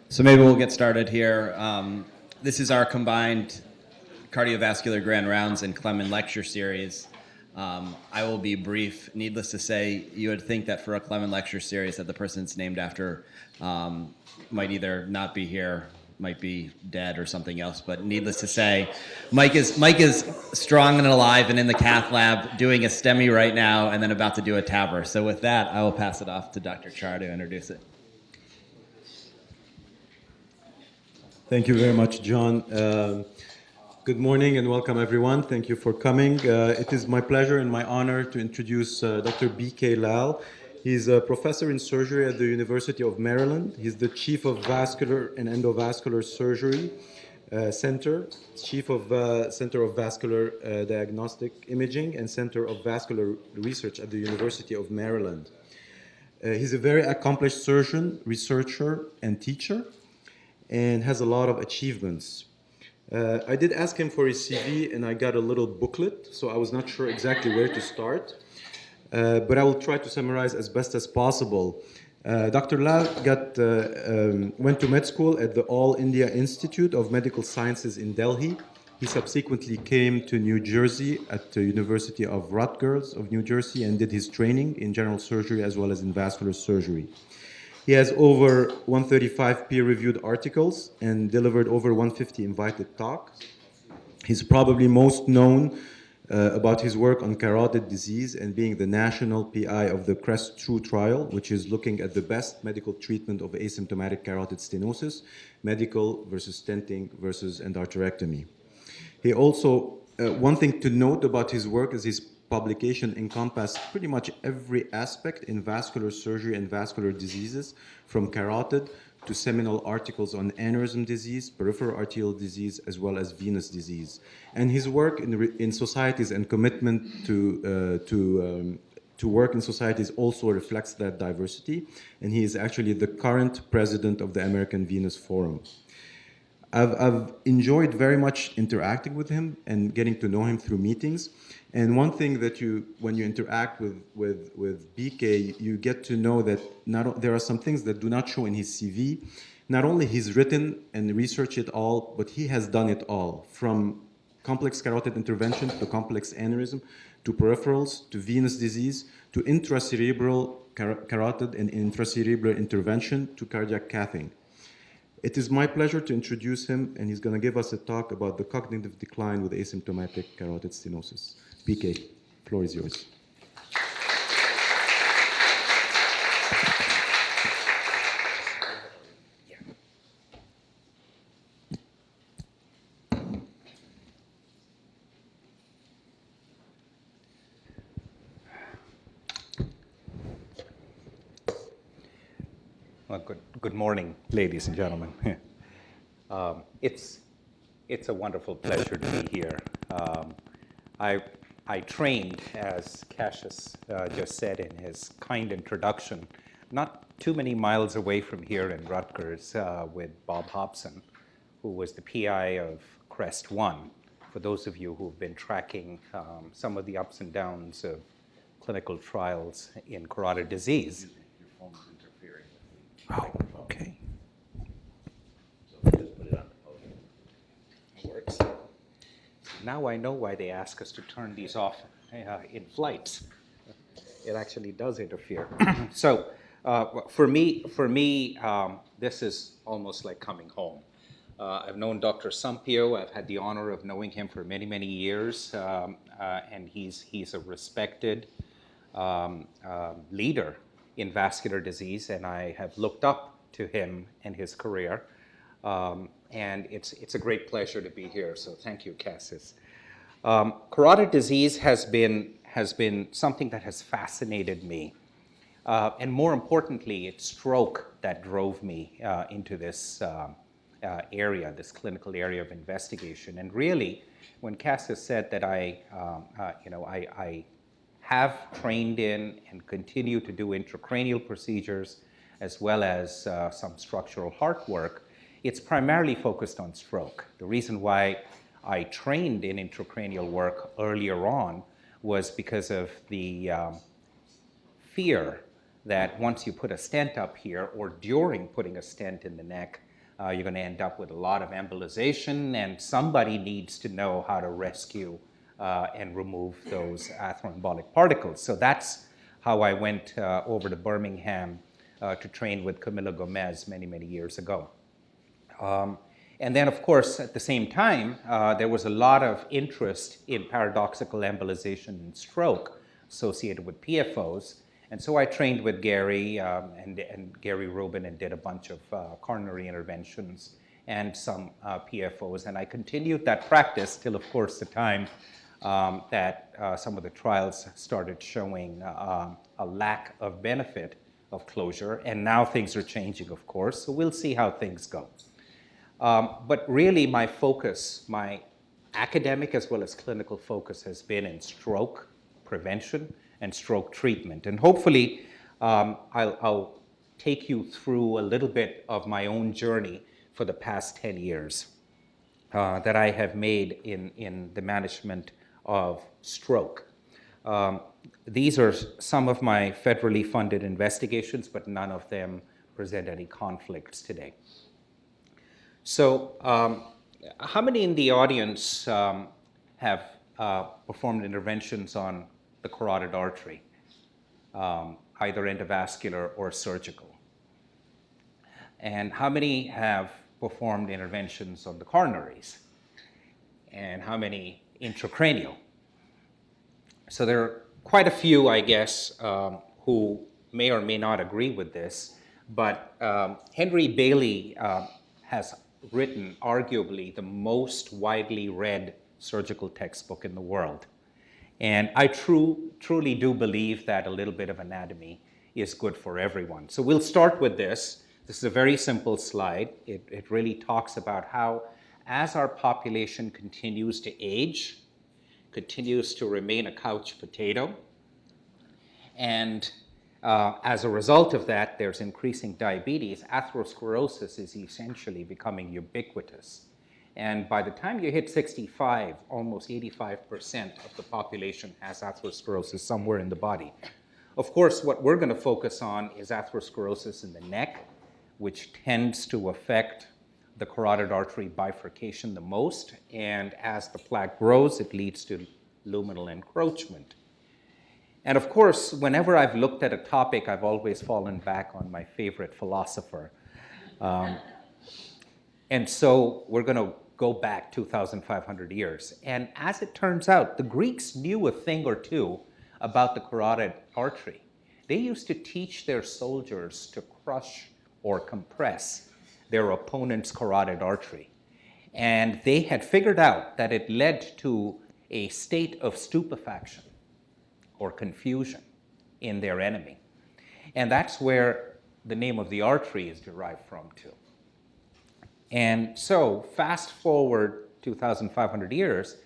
So maybe we'll get started here. This is our combined cardiovascular grand rounds and Clement lecture series. I will be brief. Needless to say, you would think that for a Clement lecture series that the person it's named after might either not be here, might be dead or something else. But needless to say, Mike is strong and alive and in the cath lab doing a STEMI right now and then about to do a TAVR. So with that, I will pass it off to Dr. Char to introduce it. Thank you very much, John. Good morning and welcome, everyone. Thank you for coming. It is my pleasure and my honor to introduce Dr. B.K. Lal. He's a professor in surgery at the University of Maryland. He's the chief of vascular and endovascular surgery center, chief of Center of Vascular Diagnostic Imaging and Center of Vascular Research at the University of Maryland. He's a very accomplished surgeon, researcher, and teacher, and has a lot of achievements. I did ask him for his CV, and I got a little booklet, so I was not sure exactly where to start. But I will try to summarize as best as possible. Dr. Lal went to med school at the All India Institute of Medical Sciences in Delhi. He subsequently came to New Jersey at the University of Rutgers of New Jersey and did his training in general surgery as well as in vascular surgery. He has over 135 peer-reviewed articles and delivered over 150 invited talks. He's probably most known about his work on carotid disease and being the national PI of the CREST-2 trial, which is looking at the best medical treatment of asymptomatic carotid stenosis, medical versus stenting versus endarterectomy. He also, one thing to note about his work is his publication encompassed pretty much every aspect in vascular surgery and vascular diseases, from carotid to seminal articles on aneurysm disease, peripheral arterial disease, as well as venous disease. And his work in societies and commitment to work in societies also reflects that diversity. And he is actually the current president of the American Venous Forum. I've enjoyed very much interacting with him and getting to know him through meetings. And one thing that when you interact with BK, you get to know that there are some things that do not show in his CV. Not only he's written and researched it all, but he has done it all, from complex carotid intervention to complex aneurysm, to peripherals, to venous disease, to intracerebral carotid and intracerebral intervention, to cardiac cathing. It is my pleasure to introduce him, and he's going to give us a talk about the cognitive decline with asymptomatic carotid stenosis. BK, floor is yours. Well, good morning, ladies and gentlemen. It's a wonderful pleasure to be here. I trained, as Cassius just said in his kind introduction, not too many miles away from here in Rutgers with Bob Hobson, who was the PI of CREST-1. For those of you who've been tracking some of the ups and downs of clinical trials in carotid disease. Your phone's interfering. Oh, okay. So just put it on the podium. It works. Now I know why they ask us to turn these off in flights. It actually does interfere. So for me, this is almost like coming home. I've known Dr. Sampio. I've had the honor of knowing him for many, many years, and he's a respected leader in vascular disease, and I have looked up to him and his career. And it's a great pleasure to be here, so thank you, Cassius. Carotid disease has been something that has fascinated me. And more importantly, it's stroke that drove me into this area, this clinical area of investigation. And really, when Cassius said that I have trained in and continue to do intracranial procedures as well as some structural heart work, it's primarily focused on stroke. The reason why I trained in intracranial work earlier on was because of the fear that once you put a stent up here or during putting a stent in the neck, you're going to end up with a lot of embolization, and somebody needs to know how to rescue and remove those atherosclerotic particles. So that's how I went over to Birmingham to train with Camila Gomez many, many years ago. And then, of course, at the same time, there was a lot of interest in paradoxical embolization and stroke associated with PFOs. And so I trained with Gary and Gary Rubin and did a bunch of coronary interventions and some PFOs. And I continued that practice till, of course, the time that some of the trials started showing a lack of benefit of closure. And now things are changing, of course. So we'll see how things go. But really, my focus, my academic as well as clinical focus, has been in stroke prevention and stroke treatment. And hopefully, I'll take you through a little bit of my own journey for the past 10 years that I have made in the management of stroke. These are some of my federally funded investigations, but none of them present any conflicts today. So, how many in the audience have performed interventions on the carotid artery, either endovascular or surgical? And how many have performed interventions on the coronaries? And how many intracranial? So there are quite a few, I guess, who may or may not agree with this, but Henry Bailey has written arguably the most widely read surgical textbook in the world. And I truly do believe that a little bit of anatomy is good for everyone. So we'll start with this. This is a very simple slide. It really talks about how, as our population continues to age, continues to remain a couch potato, and as a result of that, there's increasing diabetes. Atherosclerosis is essentially becoming ubiquitous. And by the time you hit 65, almost 85% of the population has atherosclerosis somewhere in the body. Of course, what we're going to focus on is atherosclerosis in the neck, which tends to affect the carotid artery bifurcation the most. And as the plaque grows, it leads to luminal encroachment. And of course, whenever I've looked at a topic, I've always fallen back on my favorite philosopher. And so we're going to go back 2,500 years. And as it turns out, the Greeks knew a thing or two about the carotid artery. They used to teach their soldiers to crush or compress their opponent's carotid artery. And they had figured out that it led to a state of stupefaction or confusion in their enemy. And that's where the name of the artery is derived from too. And so fast forward 2,500 years,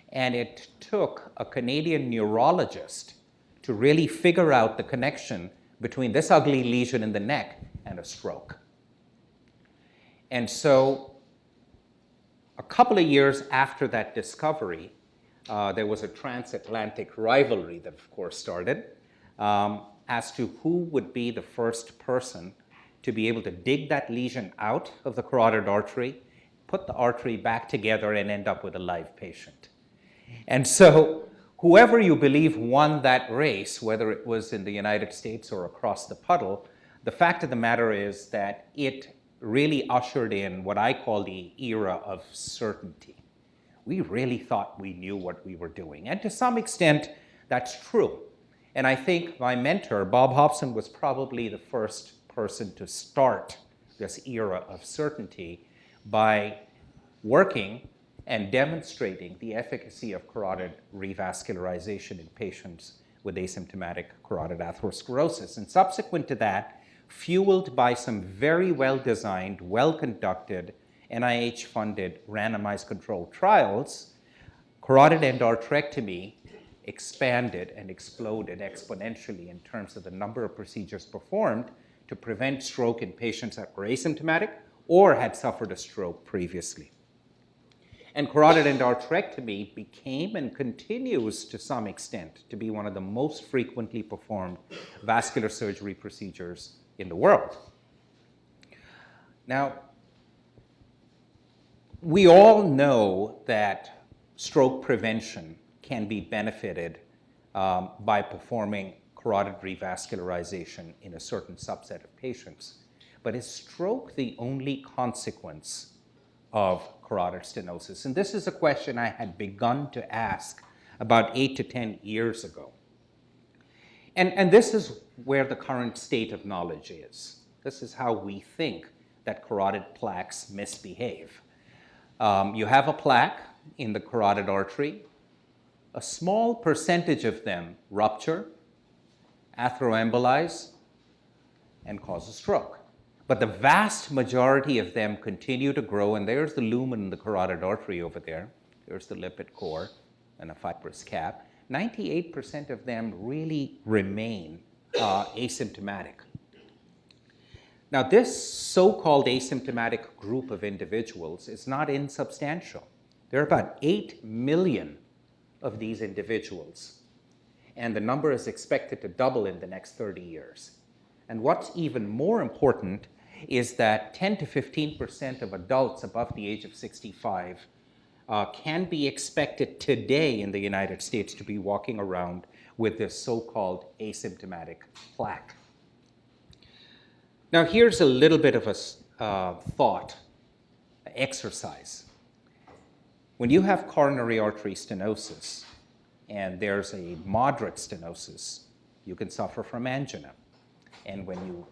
and it took a Canadian neurologist to really figure out the connection between this ugly lesion in the neck and a stroke. And so a couple of years after that discovery, there was a transatlantic rivalry that, of course, started as to who would be the first person to be able to dig that lesion out of the carotid artery, put the artery back together, and end up with a live patient. And so whoever you believe won that race, whether it was in the United States or across the puddle, the fact of the matter is that it really ushered in what I call the era of certainty. We really thought we knew what we were doing. And to some extent, that's true. And I think my mentor, Bob Hobson, was probably the first person to start this era of certainty by working and demonstrating the efficacy of carotid revascularization in patients with asymptomatic carotid atherosclerosis. And subsequent to that, fueled by some very well-designed, well-conducted, NIH-funded randomized controlled trials, carotid endarterectomy expanded and exploded exponentially in terms of the number of procedures performed to prevent stroke in patients that were asymptomatic or had suffered a stroke previously. And carotid endarterectomy became and continues to some extent to be one of the most frequently performed vascular surgery procedures in the world. Now, We all know that stroke prevention can be benefited by performing carotid revascularization in a certain subset of patients. But is stroke the only consequence of carotid stenosis? And this is a question I had begun to ask about 8 to 10 years ago. And this is where the current state of knowledge is. This is how we think that carotid plaques misbehave. You have a plaque in the carotid artery. A small percentage of them rupture, atheroembolize, and cause a stroke. But the vast majority of them continue to grow, and there's the lumen in the carotid artery over there. There's the lipid core and a fibrous cap. 98% of them really remain asymptomatic. Now, this so-called asymptomatic group of individuals is not insubstantial. There are about 8 million of these individuals, and the number is expected to double in the next 30 years. And what's even more important is that 10 to 15% of adults above the age of 65 can be expected today in the United States to be walking around with this so-called asymptomatic plaque. Now, here's a little bit of a thought exercise. When you have coronary artery stenosis and there's a moderate stenosis, you can suffer from angina. And when you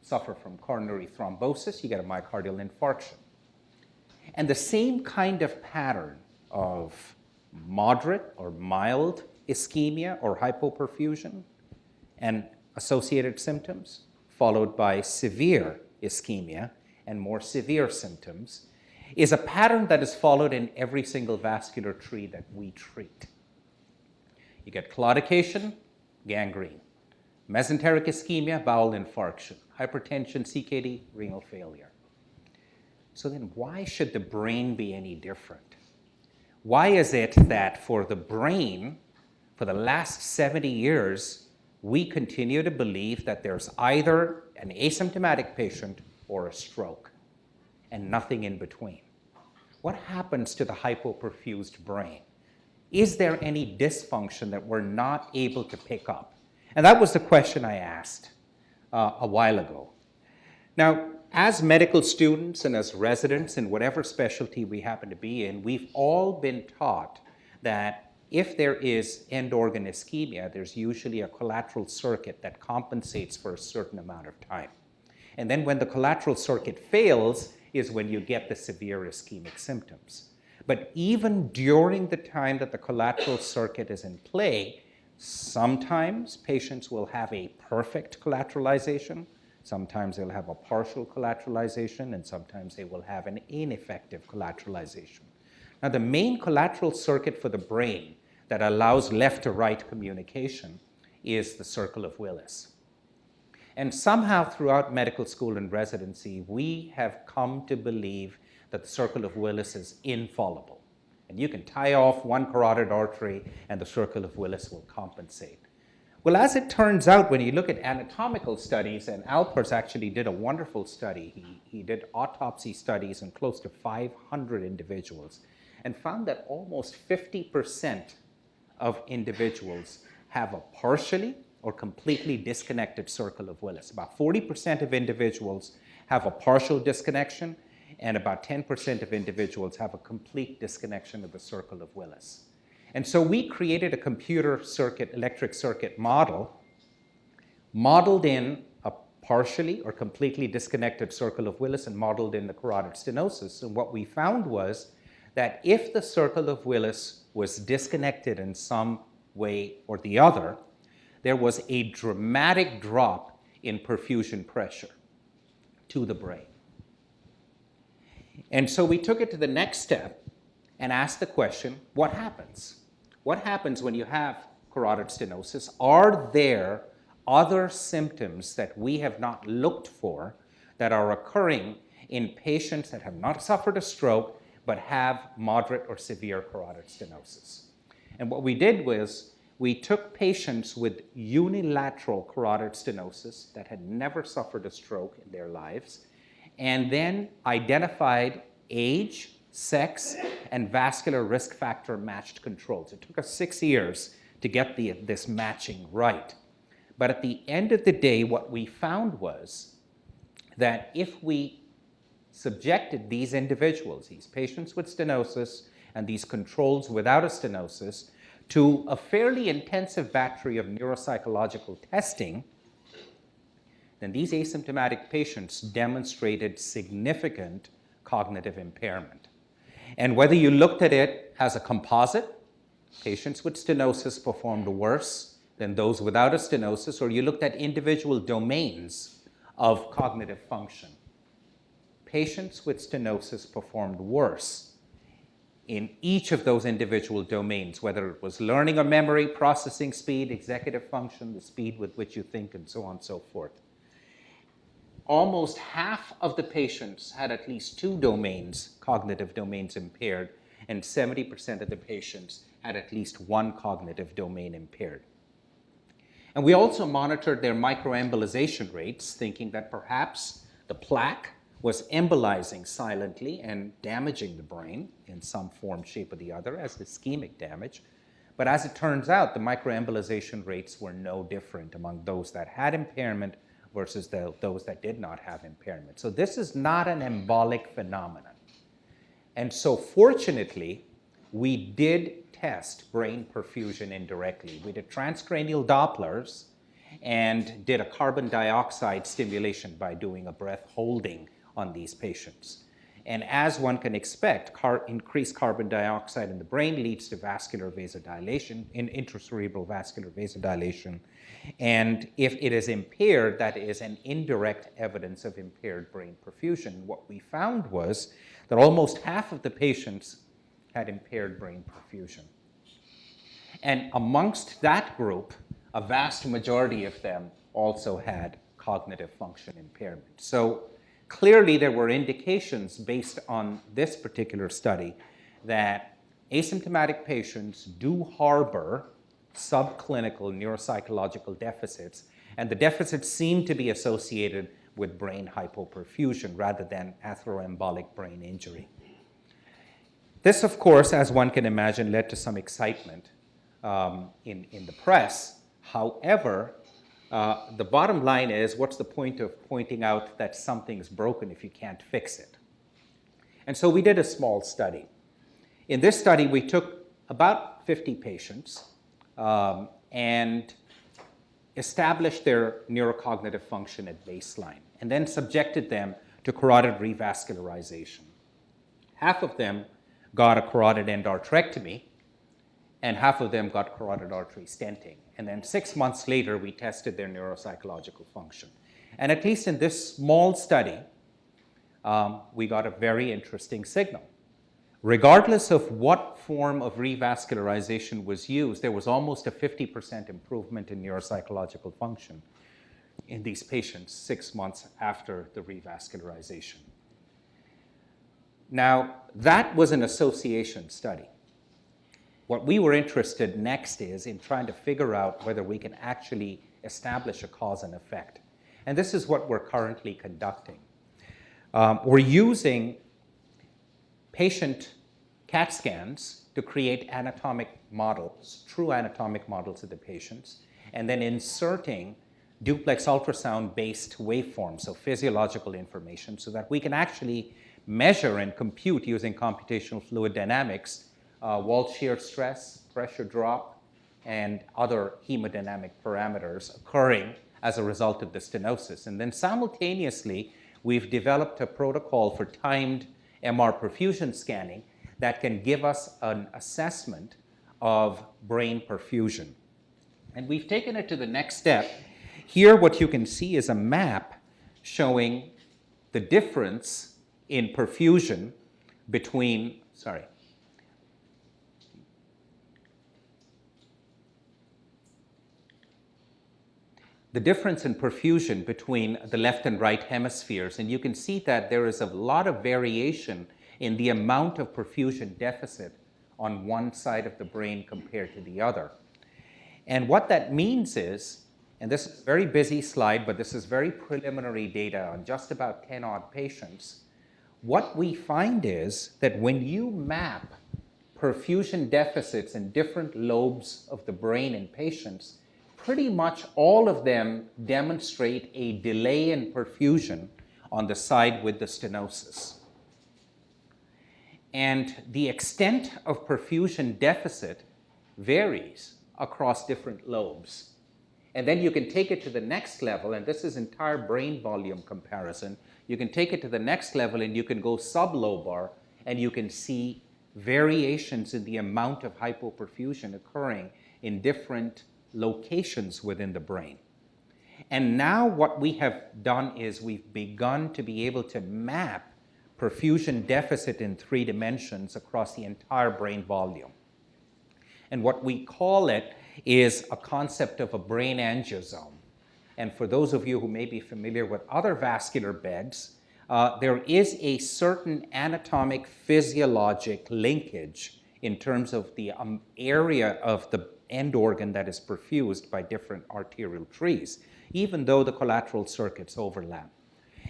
suffer from coronary thrombosis, you get a myocardial infarction. And the same kind of pattern of moderate or mild ischemia or hypoperfusion and associated symptoms, followed by severe ischemia and more severe symptoms, is a pattern that is followed in every single vascular tree that we treat. You get claudication, gangrene. Mesenteric ischemia, bowel infarction. Hypertension, CKD, renal failure. So then why should the brain be any different? Why is it that for the brain, for the last 70 years, we continue to believe that there's either an asymptomatic patient or a stroke, and nothing in between? What happens to the hypoperfused brain? Is there any dysfunction that we're not able to pick up? And that was the question I asked a while ago. Now, as medical students and as residents in whatever specialty we happen to be in, we've all been taught that if there is end organ ischemia, there's usually a collateral circuit that compensates for a certain amount of time. And then when the collateral circuit fails is when you get the severe ischemic symptoms. But even during the time that the collateral circuit is in play, sometimes patients will have a perfect collateralization, sometimes they'll have a partial collateralization, and sometimes they will have an ineffective collateralization. Now, the main collateral circuit for the brain that allows left to right communication is the circle of Willis. And somehow throughout medical school and residency, we have come to believe that the circle of Willis is infallible. And you can tie off one carotid artery and the circle of Willis will compensate. Well, as it turns out, when you look at anatomical studies, and Alpers actually did a wonderful study. He did autopsy studies on close to 500 individuals and found that almost 50% of individuals have a partially or completely disconnected circle of Willis. About 40% of individuals have a partial disconnection, and about 10% of individuals have a complete disconnection of the circle of Willis. And so we created a computer circuit, electric circuit model, modeled in a partially or completely disconnected circle of Willis and modeled in the carotid stenosis. And what we found was that if the circle of Willis was disconnected in some way or the other, there was a dramatic drop in perfusion pressure to the brain. And so we took it to the next step and asked the question, what happens? What happens when you have carotid stenosis? Are there other symptoms that we have not looked for that are occurring in patients that have not suffered a stroke but have moderate or severe carotid stenosis? And what we did was we took patients with unilateral carotid stenosis that had never suffered a stroke in their lives and then identified age, sex, and vascular risk factor matched controls. It took us 6 years to get this matching right. But at the end of the day, what we found was that if we subjected these individuals, these patients with stenosis and these controls without a stenosis, to a fairly intensive battery of neuropsychological testing, then these asymptomatic patients demonstrated significant cognitive impairment. And whether you looked at it as a composite, patients with stenosis performed worse than those without a stenosis, or you looked at individual domains of cognitive function, patients with stenosis performed worse in each of those individual domains, whether it was learning or memory, processing speed, executive function, the speed with which you think, and so on and so forth. Almost half of the patients had at least 2 domains, cognitive domains impaired, and 70% of the patients had at least 1 cognitive domain impaired. And we also monitored their microembolization rates, thinking that perhaps the plaque was embolizing silently and damaging the brain in some form, shape, or the other as ischemic damage. But as it turns out, the microembolization rates were no different among those that had impairment versus those that did not have impairment. So this is not an embolic phenomenon. And so fortunately, we did test brain perfusion indirectly. We did transcranial Dopplers and did a carbon dioxide stimulation by doing a breath holding on these patients. And as one can expect, increased carbon dioxide in the brain leads to vascular vasodilation, intracerebral vascular vasodilation. And if it is impaired, that is an indirect evidence of impaired brain perfusion. What we found was that almost half of the patients had impaired brain perfusion. And amongst that group, a vast majority of them also had cognitive function impairment. So clearly there were indications based on this particular study that asymptomatic patients do harbor subclinical neuropsychological deficits, and the deficits seem to be associated with brain hypoperfusion rather than atheroembolic brain injury. This, of course, as one can imagine, led to some excitement in the press. However, the bottom line is, what's the point of pointing out that something's broken if you can't fix it? And so we did a small study. In this study, we took about 50 patients and established their neurocognitive function at baseline, and then subjected them to carotid revascularization. Half of them got a carotid endarterectomy, and half of them got carotid artery stenting. And then 6 months later, we tested their neuropsychological function. And at least in this small study, we got a very interesting signal. Regardless of what form of revascularization was used, there was almost a 50% improvement in neuropsychological function in these patients 6 months after the revascularization. Now, that was an association study. What we were interested next is in trying to figure out whether we can actually establish a cause and effect. And this is what we're currently conducting. We're using patient CAT scans to create anatomic models, true anatomic models of the patients, and then inserting duplex ultrasound-based waveforms, so physiological information, so that we can actually measure and compute using computational fluid dynamics wall shear stress, pressure drop, and other hemodynamic parameters occurring as a result of the stenosis. And then simultaneously, we've developed a protocol for timed MR perfusion scanning that can give us an assessment of brain perfusion. And we've taken it to the next step. Here, what you can see is a map showing the difference in perfusion between, the difference in perfusion between the left and right hemispheres. And you can see that there is a lot of variation in the amount of perfusion deficit on one side of the brain compared to the other. And what that means is, and this is a very busy slide, but this is very preliminary data on just about 10 odd patients, what we find is that when you map perfusion deficits in different lobes of the brain in patients, pretty much all of them demonstrate a delay in perfusion on the side with the stenosis. And the extent of perfusion deficit varies across different lobes. And then you can take it to the next level, and this is entire brain volume comparison. You can take it to the next level and you can go sublobar and you can see variations in the amount of hypoperfusion occurring in different locations within the brain. And now what we have done is we've begun to be able to map perfusion deficit in 3 dimensions across the entire brain volume. And what we call it is a concept of a brain angiosome. And for those of you who may be familiar with other vascular beds, there is a certain anatomic physiologic linkage in terms of the area of the end organ that is perfused by different arterial trees, even though the collateral circuits overlap.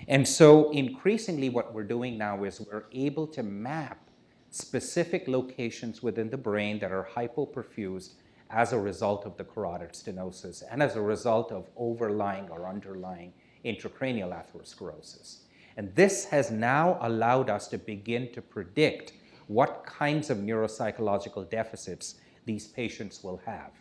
And so increasingly what we're doing now is we're able to map specific locations within the brain that are hypoperfused as a result of the carotid stenosis and as a result of overlying or underlying intracranial atherosclerosis. And this has now allowed us to begin to predict what kinds of neuropsychological deficits these patients will have.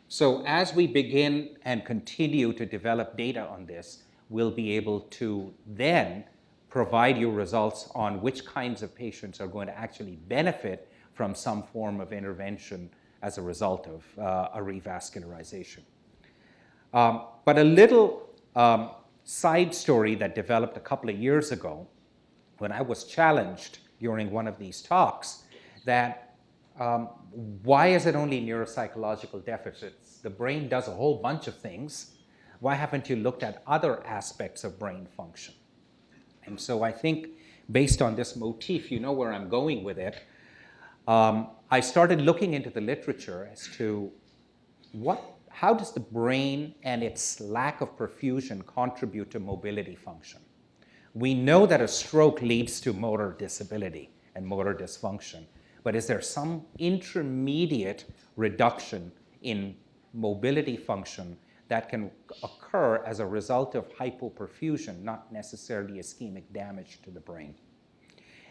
So as we begin and continue to develop data on this, we'll be able to then provide you results on which kinds of patients are going to actually benefit from some form of intervention as a result of a revascularization. But a little side story that developed a couple of years ago when I was challenged during one of these talks that why is it only neuropsychological deficits? The brain does a whole bunch of things. Why haven't you looked at other aspects of brain function? And so I think based on this motif, you know where I'm going with it, I started looking into the literature as to how does the brain and its lack of perfusion contribute to mobility function? We know that a stroke leads to motor disability and motor dysfunction, but is there some intermediate reduction in mobility function that can occur as a result of hypoperfusion, not necessarily ischemic damage to the brain?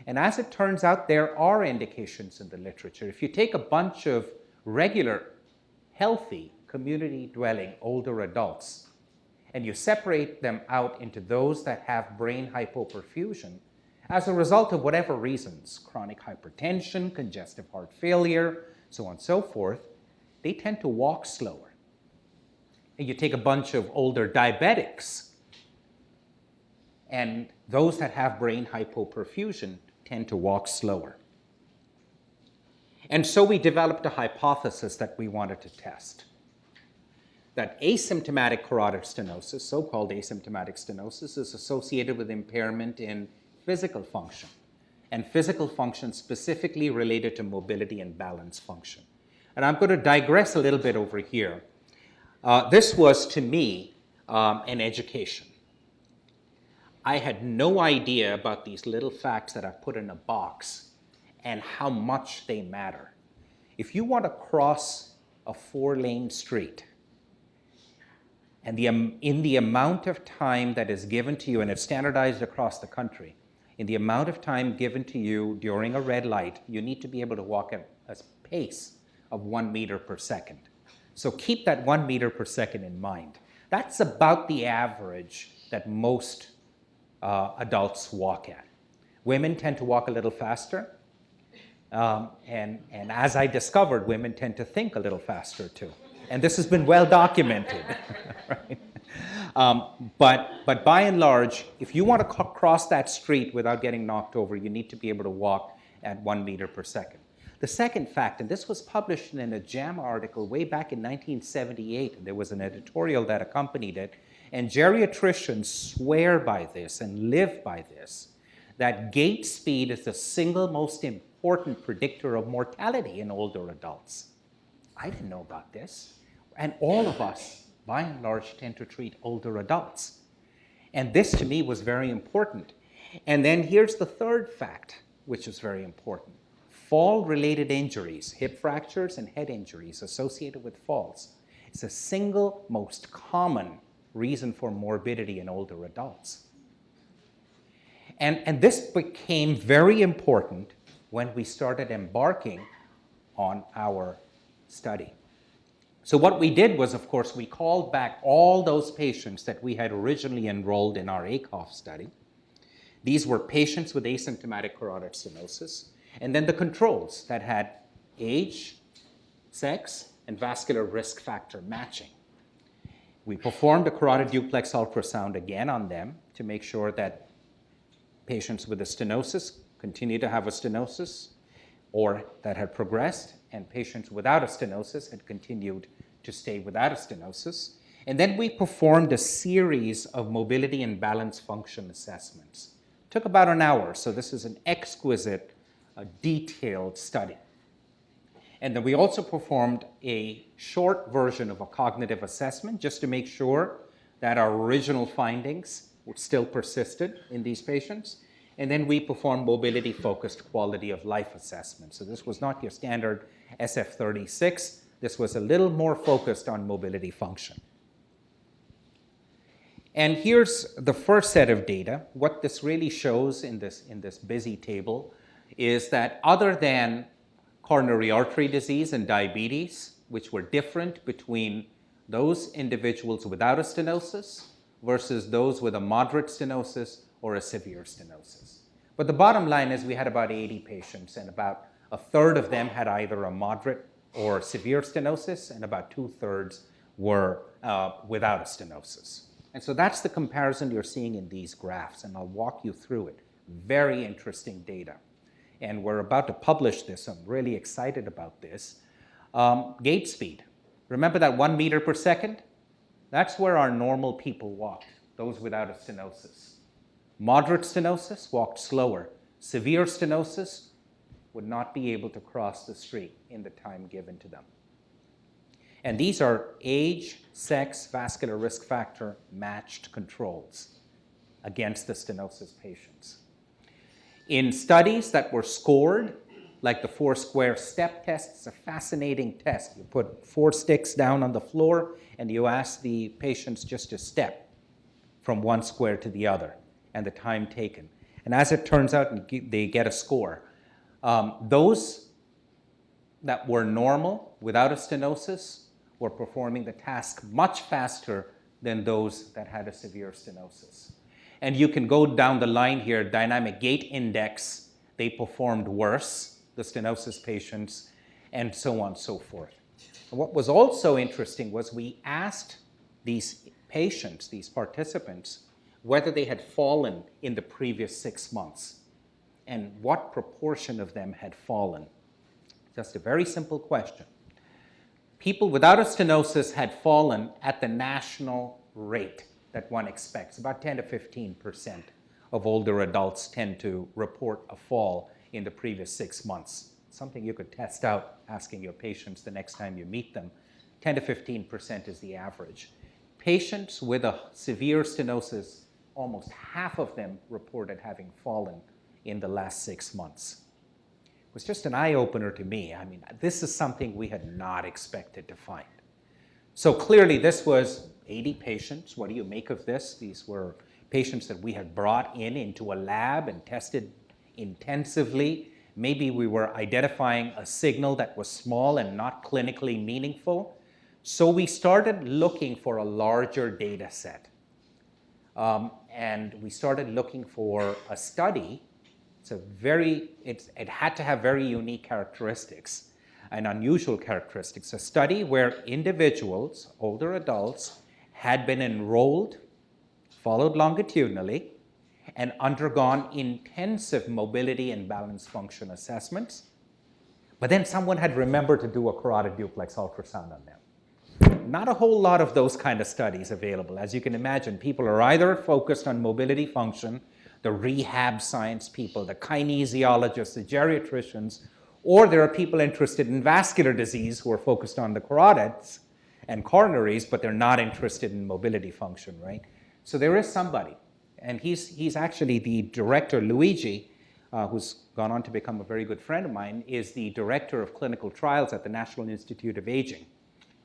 And as it turns out, there are indications in the literature. If you take a bunch of regular, healthy, community-dwelling older adults, and you separate them out into those that have brain hypoperfusion, as a result of whatever reasons, chronic hypertension, congestive heart failure, so on and so forth, they tend to walk slower. And you take a bunch of older diabetics, and those that have brain hypoperfusion tend to walk slower. And so we developed a hypothesis that we wanted to test. That asymptomatic carotid stenosis, so-called asymptomatic stenosis, is associated with impairment in physical function, and physical function specifically related to mobility and balance function. And I'm going to digress a little bit over here. This was, to me, an education. I had no idea about these little facts that I put in a box and how much they matter. If you want to cross a 4-lane street, and in the amount of time that is given to you, and it's standardized across the country, in the amount of time given to you during a red light, you need to be able to walk at a pace of 1 meter per second. So keep that 1 meter per second in mind. That's about the average that most adults walk at. Women tend to walk a little faster. And as I discovered, women tend to think a little faster too. And this has been well documented. Right? But by and large, if you want to cross that street without getting knocked over, you need to be able to walk at 1 meter per second. The second fact, and this was published in a JAMA article way back in 1978, and there was an editorial that accompanied it, and geriatricians swear by this and live by this, that gait speed is the single most important predictor of mortality in older adults. I didn't know about this. And all of us, by and large, tend to treat older adults. And this, to me, was very important. And then here's the third fact, which is very important. Fall-related injuries, hip fractures and head injuries associated with falls, is the single most common reason for morbidity in older adults. And this became very important when we started embarking on our study. So what we did was, of course, we called back all those patients that we had originally enrolled in our ACOF study. These were patients with asymptomatic carotid stenosis, and then the controls that had age, sex, and vascular risk factor matching. We performed a carotid duplex ultrasound again on them to make sure that patients with a stenosis continue to have a stenosis or that had progressed, and patients without a stenosis had continued to stay without a stenosis. And then we performed a series of mobility and balance function assessments. It took about an hour, so this is an exquisite, detailed study. And then we also performed a short version of a cognitive assessment just to make sure that our original findings still persisted in these patients. And then we performed mobility-focused quality of life assessment. So this was not your standard SF-36. This was a little more focused on mobility function. And here's the first set of data. What this really shows in this busy table is that other than coronary artery disease and diabetes, which were different between those individuals without a stenosis versus those with a moderate stenosis or a severe stenosis. But the bottom line is we had about 80 patients, and about a third of them had either a moderate or severe stenosis, and about 2/3 were without a stenosis. And so that's the comparison you're seeing in these graphs, and I'll walk you through it. Very interesting data. And we're about to publish this. I'm really excited about this. Gait speed. Remember that 1 meter per second? That's where our normal people walk, those without a stenosis. Moderate stenosis walked slower. Severe stenosis would not be able to cross the street in the time given to them. And these are age, sex, vascular risk factor matched controls against the stenosis patients. In studies that were scored, like the 4-square step test, it's a fascinating test. You put 4 sticks down on the floor and you ask the patients just to step from one square to the other and the time taken. And as it turns out, they get a score. Those that were normal without a stenosis were performing the task much faster than those that had a severe stenosis. And you can go down the line here, dynamic gait index, they performed worse, the stenosis patients, and so on and so forth. And what was also interesting was we asked these patients, these participants, whether they had fallen in the previous 6 months and what proportion of them had fallen. Just a very simple question. People without a stenosis had fallen at the national rate that one expects. About 10 to 15% of older adults tend to report a fall in the previous 6 months. Something you could test out asking your patients the next time you meet them. 10 to 15% is the average. Patients with a severe stenosis, almost half of them reported having fallen in the last 6 months. It was just an eye-opener to me. I mean, this is something we had not expected to find. So clearly this was 80 patients. What do you make of this? These were patients that we had brought into a lab and tested intensively. Maybe we were identifying a signal that was small and not clinically meaningful. So we started looking for a larger data set. And we started looking for a study. It had to have very unique characteristics and unusual characteristics. A study where individuals, older adults, had been enrolled, followed longitudinally, and undergone intensive mobility and balance function assessments. But then someone had remembered to do a carotid duplex ultrasound on them. Not a whole lot of those kind of studies available. As you can imagine, people are either focused on mobility function, the rehab science people, the kinesiologists, the geriatricians, or there are people interested in vascular disease who are focused on the carotids and coronaries, but they're not interested in mobility function, right? So there is somebody and he's actually the director, Luigi, who's gone on to become a very good friend of mine, is the director of clinical trials at the National Institute of Aging.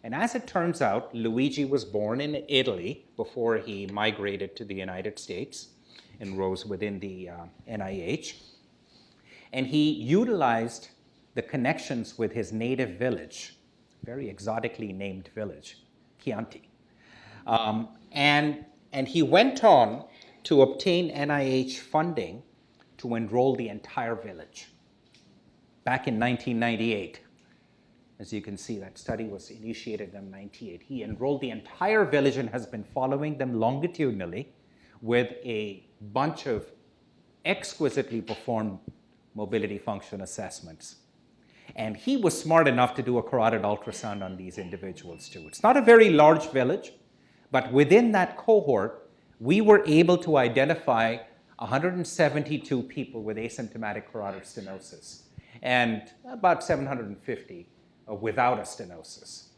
And as it turns out, Luigi was born in Italy before he migrated to the United States and rose within the NIH. And he utilized the connections with his native village, very exotically named village, Chianti. And he went on to obtain NIH funding to enroll the entire village back in 1998. As you can see, that study was initiated in 1998. He enrolled the entire village and has been following them longitudinally with a bunch of exquisitely performed mobility function assessments. And he was smart enough to do a carotid ultrasound on these individuals too. It's not a very large village, but within that cohort, we were able to identify 172 people with asymptomatic carotid stenosis and about 750 without a stenosis.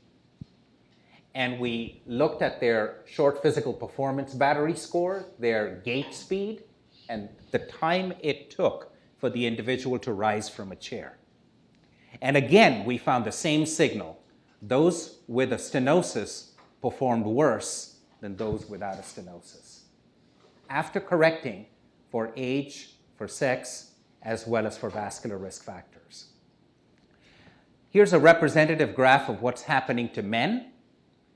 And we looked at their short physical performance battery score, their gait speed, and the time it took for the individual to rise from a chair. And again, we found the same signal. Those with a stenosis performed worse than those without a stenosis, after correcting for age, for sex, as well as for vascular risk factors. Here's a representative graph of what's happening to men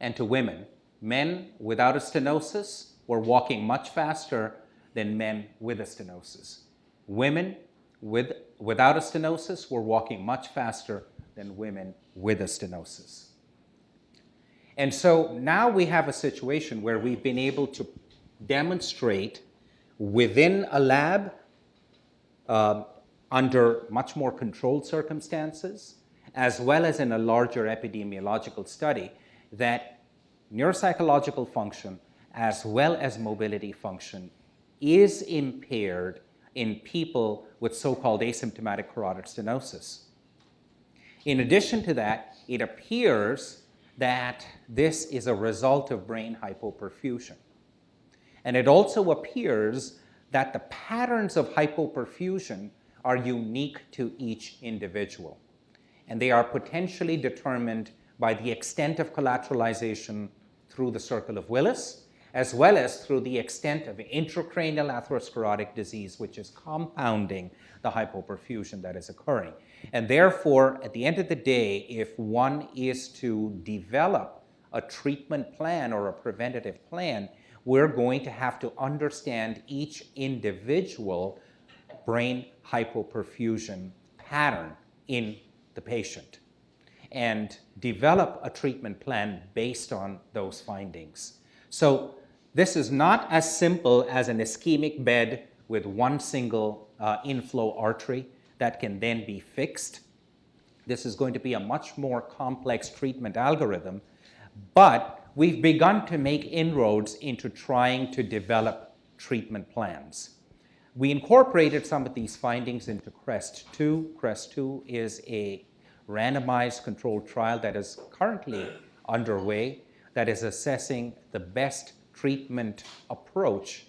and to women. Men without a stenosis were walking much faster than men with a stenosis. Women without a stenosis were walking much faster than women with a stenosis. And so now we have a situation where we've been able to demonstrate within a lab under much more controlled circumstances, as well as in a larger epidemiological study, that neuropsychological function as well as mobility function is impaired in people with so-called asymptomatic carotid stenosis. In addition to that, it appears that this is a result of brain hypoperfusion. And it also appears that the patterns of hypoperfusion are unique to each individual. And they are potentially determined by the extent of collateralization through the circle of Willis, as well as through the extent of intracranial atherosclerotic disease, which is compounding the hypoperfusion that is occurring. And therefore, at the end of the day, if one is to develop a treatment plan or a preventative plan, we're going to have to understand each individual brain hypoperfusion pattern in the patient and develop a treatment plan based on those findings. So this is not as simple as an ischemic bed with one single inflow artery that can then be fixed. This is going to be a much more complex treatment algorithm, but we've begun to make inroads into trying to develop treatment plans. We incorporated some of these findings into CREST-2. CREST-2 is a randomized controlled trial that is currently underway that is assessing the best treatment approach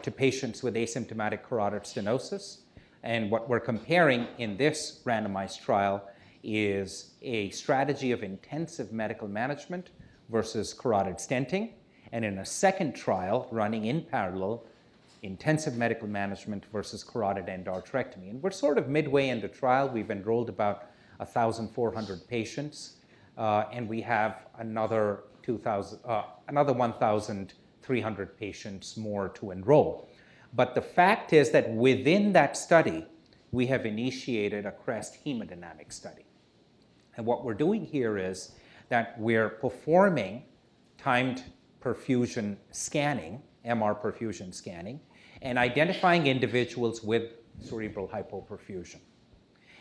to patients with asymptomatic carotid stenosis. And what we're comparing in this randomized trial is a strategy of intensive medical management versus carotid stenting. And in a second trial running in parallel, intensive medical management versus carotid endarterectomy. And we're sort of midway in the trial. We've enrolled about 1,400 patients, and we have another 1,300 patients more to enroll. But the fact is that within that study, we have initiated a CREST hemodynamic study. And what we're doing here is that we're performing timed perfusion scanning, MR perfusion scanning, and identifying individuals with cerebral hypoperfusion.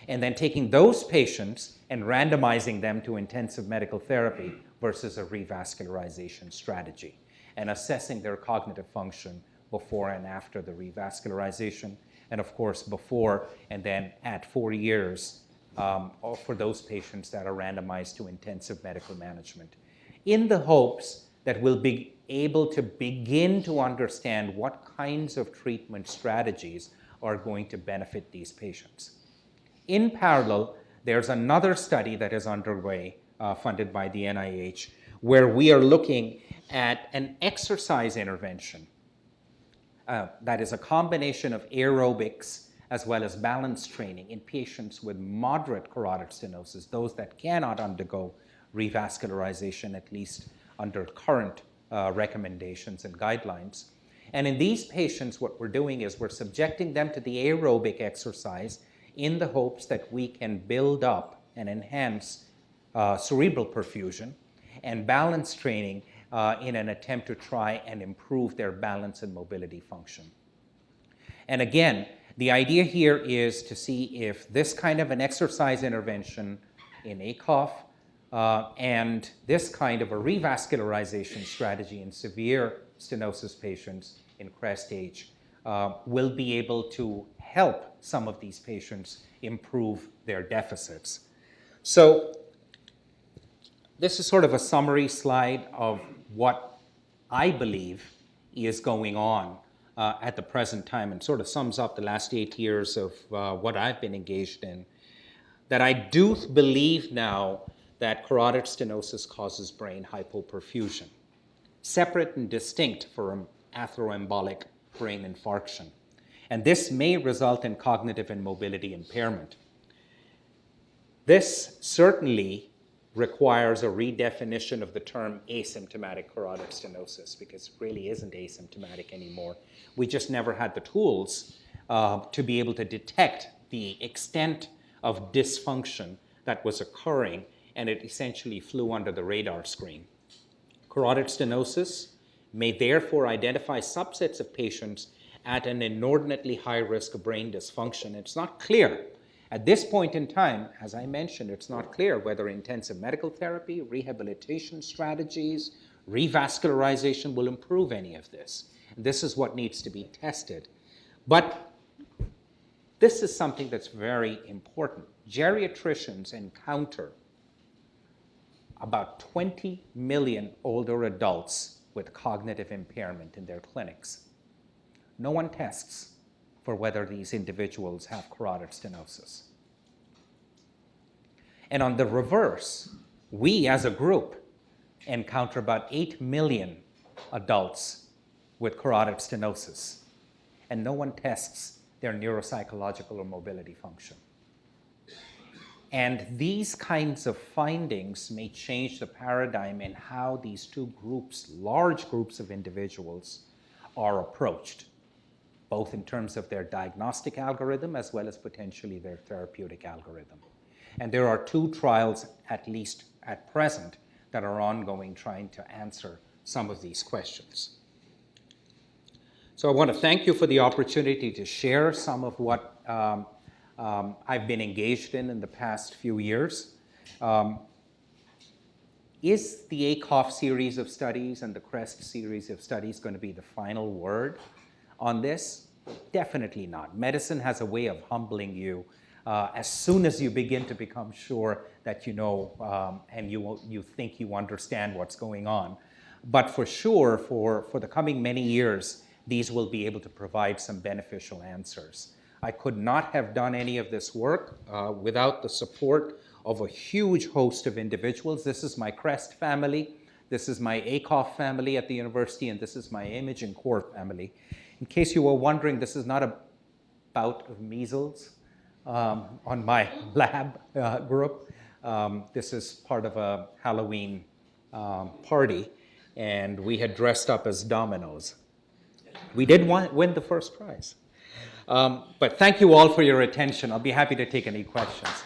And then taking those patients and randomizing them to intensive medical therapy versus a revascularization strategy, and assessing their cognitive function before and after the revascularization, and of course before and then at 4 years for those patients that are randomized to intensive medical management, in the hopes that we'll be able to begin to understand what kinds of treatment strategies are going to benefit these patients. In parallel, there's another study that is underway, funded by the NIH, where we are looking at an exercise intervention that is a combination of aerobics as well as balance training in patients with moderate carotid stenosis, those that cannot undergo revascularization, at least under current recommendations and guidelines. And in these patients, what we're doing is we're subjecting them to the aerobic exercise in the hopes that we can build up and enhance cerebral perfusion and balance training in an attempt to try and improve their balance and mobility function. And again, the idea here is to see if this kind of an exercise intervention in ACOF and this kind of a revascularization strategy in severe stenosis patients in CREST-H will be able to help some of these patients improve their deficits. So this is sort of a summary slide of what I believe is going on at the present time, and sort of sums up the last 8 years of what I've been engaged in. That I do believe now that carotid stenosis causes brain hypoperfusion, separate and distinct from atheroembolic brain infarction. And this may result in cognitive and mobility impairment. This certainly requires a redefinition of the term asymptomatic carotid stenosis, because it really isn't asymptomatic anymore. We just never had the tools to be able to detect the extent of dysfunction that was occurring, and it essentially flew under the radar screen. Carotid stenosis may therefore identify subsets of patients at an inordinately high risk of brain dysfunction. It's not clear. At this point in time, as I mentioned, it's not clear whether intensive medical therapy, rehabilitation strategies, revascularization will improve any of this. This is what needs to be tested. But this is something that's very important. Geriatricians encounter about 20 million older adults with cognitive impairment in their clinics. No one tests for whether these individuals have carotid stenosis. And on the reverse, we as a group encounter about 8 million adults with carotid stenosis, and no one tests their neuropsychological or mobility function. And these kinds of findings may change the paradigm in how these two groups, large groups of individuals, are approached, both in terms of their diagnostic algorithm as well as potentially their therapeutic algorithm. And there are 2 trials, at least at present, that are ongoing trying to answer some of these questions. So I want to thank you for the opportunity to share some of what I've been engaged in the past few years. Is the ACOF series of studies and the CREST series of studies going to be the final word on this? Definitely not. Medicine has a way of humbling you as soon as you begin to become sure that you know and you think you understand what's going on. But for sure, for the coming many years, these will be able to provide some beneficial answers. I could not have done any of this work without the support of a huge host of individuals. This is my CREST family, this is my ACOF family at the university, and this is my Imaging Core family. In case you were wondering, this is not a bout of measles on my lab group. This is part of a Halloween party, and we had dressed up as dominoes. We did win the first prize. But thank you all for your attention. I'll be happy to take any questions.